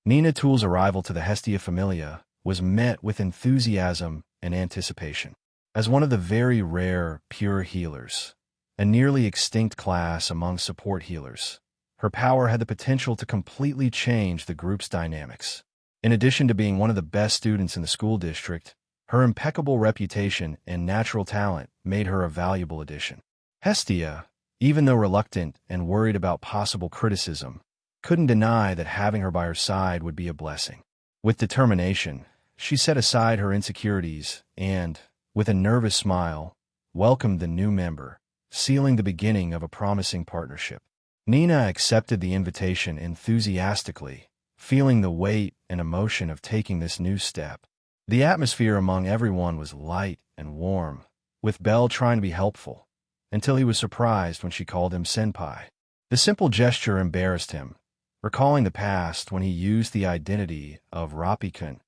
Nina Tool's arrival to the Hestia Familia was met with enthusiasm and anticipation. As one of the very rare, pure healers, a nearly extinct class among support healers, her power had the potential to completely change the group's dynamics. In addition to being one of the best students in the school district, her impeccable reputation and natural talent made her a valuable addition. Hestia, even though reluctant and worried about possible criticism, couldn't deny that having her by her side would be a blessing. With determination, she set aside her insecurities and, with a nervous smile, welcomed the new member, sealing the beginning of a promising partnership. Nina accepted the invitation enthusiastically, feeling the weight and emotion of taking this new step. The atmosphere among everyone was light and warm, with Belle trying to be helpful, until he was surprised when she called him senpai. The simple gesture embarrassed him, recalling the past when he used the identity of Rapi-kun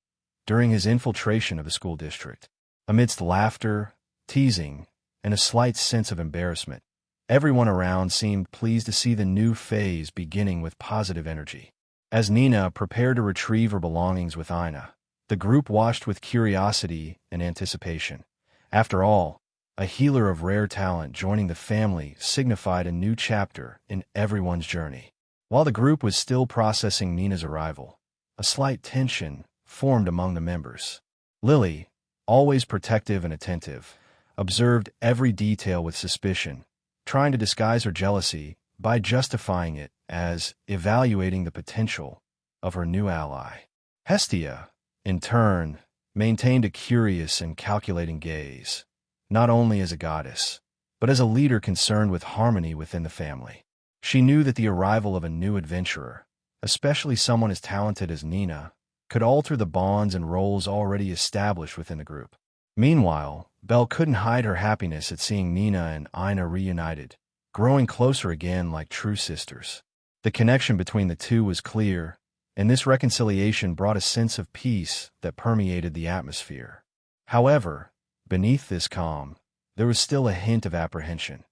during his infiltration of the school district. Amidst laughter, teasing, and a slight sense of embarrassment, everyone around seemed pleased to see the new phase beginning with positive energy. As Nina prepared to retrieve her belongings with Ina, the group watched with curiosity and anticipation. After all, a healer of rare talent joining the family signified a new chapter in everyone's journey. While the group was still processing Nina's arrival, a slight tension formed among the members. Lily, always protective and attentive, observed every detail with suspicion, trying to disguise her jealousy by justifying it as evaluating the potential of her new ally. Hestia, in turn, maintained a curious and calculating gaze, not only as a goddess, but as a leader concerned with harmony within the family. She knew that the arrival of a new adventurer, especially someone as talented as Nina, could alter the bonds and roles already established within the group. Meanwhile, Belle couldn't hide her happiness at seeing Nina and Ina reunited, growing closer again like true sisters. The connection between the two was clear, and this reconciliation brought a sense of peace that permeated the atmosphere. However, beneath this calm, there was still a hint of apprehension.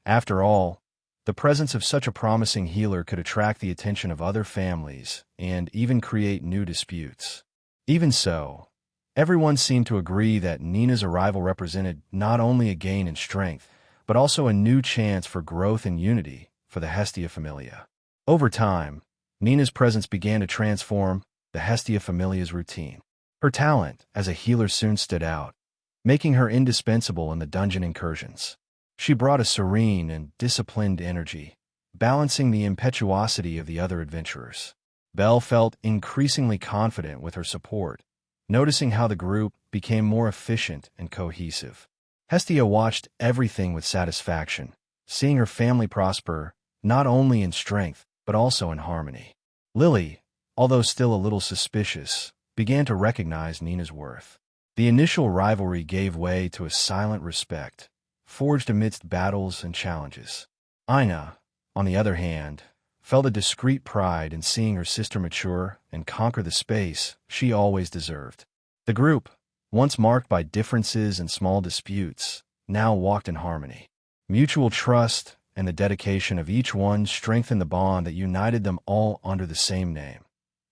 After all, the presence of such a promising healer could attract the attention of other families and even create new disputes. Even so, everyone seemed to agree that Nina's arrival represented not only a gain in strength, but also a new chance for growth and unity for the Hestia Familia. Over time, Nina's presence began to transform the Hestia Familia's routine. Her talent as a healer soon stood out, making her indispensable in the dungeon incursions. She brought a serene and disciplined energy, balancing the impetuosity of the other adventurers. Belle felt increasingly confident with her support, noticing how the group became more efficient and cohesive. Hestia watched everything with satisfaction, seeing her family prosper not only in strength but also in harmony. Lily, although still a little suspicious, began to recognize Nina's worth. The initial rivalry gave way to a silent respect, forged amidst battles and challenges. Ina, on the other hand, felt a discreet pride in seeing her sister mature and conquer the space she always deserved. The group, once marked by differences and small disputes, now walked in harmony. Mutual trust and the dedication of each one strengthened the bond that united them all under the same name,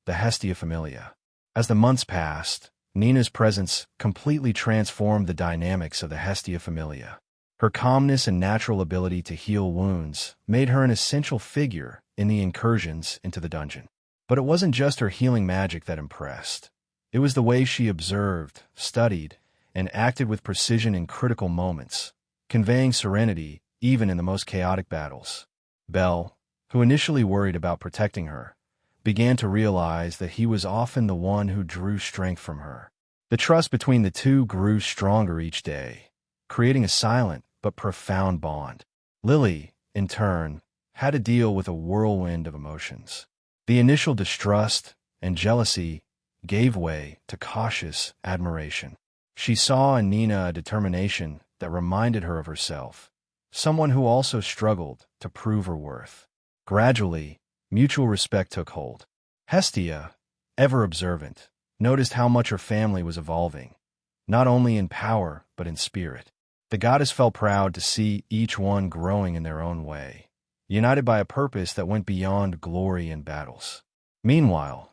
the Hestia Familia. As the months passed, Nina's presence completely transformed the dynamics of the Hestia Familia. Her calmness and natural ability to heal wounds made her an essential figure in the incursions into the dungeon. But it wasn't just her healing magic that impressed. It was the way she observed, studied, and acted with precision in critical moments, conveying serenity even in the most chaotic battles. Belle, who initially worried about protecting her, began to realize that he was often the one who drew strength from her. The trust between the two grew stronger each day, creating a silent but profound bond. Lily, in turn, had to deal with a whirlwind of emotions. The initial distrust and jealousy gave way to cautious admiration. She saw in Nina a determination that reminded her of herself, someone who also struggled to prove her worth. Gradually, mutual respect took hold. Hestia, ever observant, noticed how much her family was evolving, not only in power but in spirit. The goddess felt proud to see each one growing in their own way, united by a purpose that went beyond glory and battles. Meanwhile,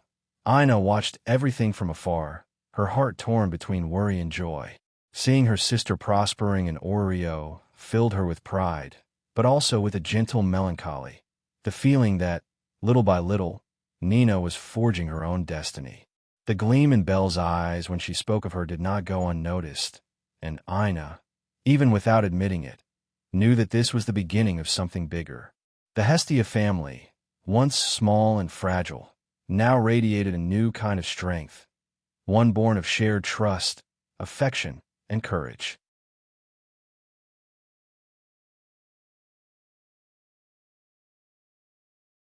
Ina watched everything from afar, her heart torn between worry and joy. Seeing her sister prospering in Oráro filled her with pride, but also with a gentle melancholy, the feeling that, little by little, Nina was forging her own destiny. The gleam in Belle's eyes when she spoke of her did not go unnoticed, and Ina, even without admitting it, knew that this was the beginning of something bigger. The Hestia family, once small and fragile, now radiated a new kind of strength, one born of shared trust, affection, and courage.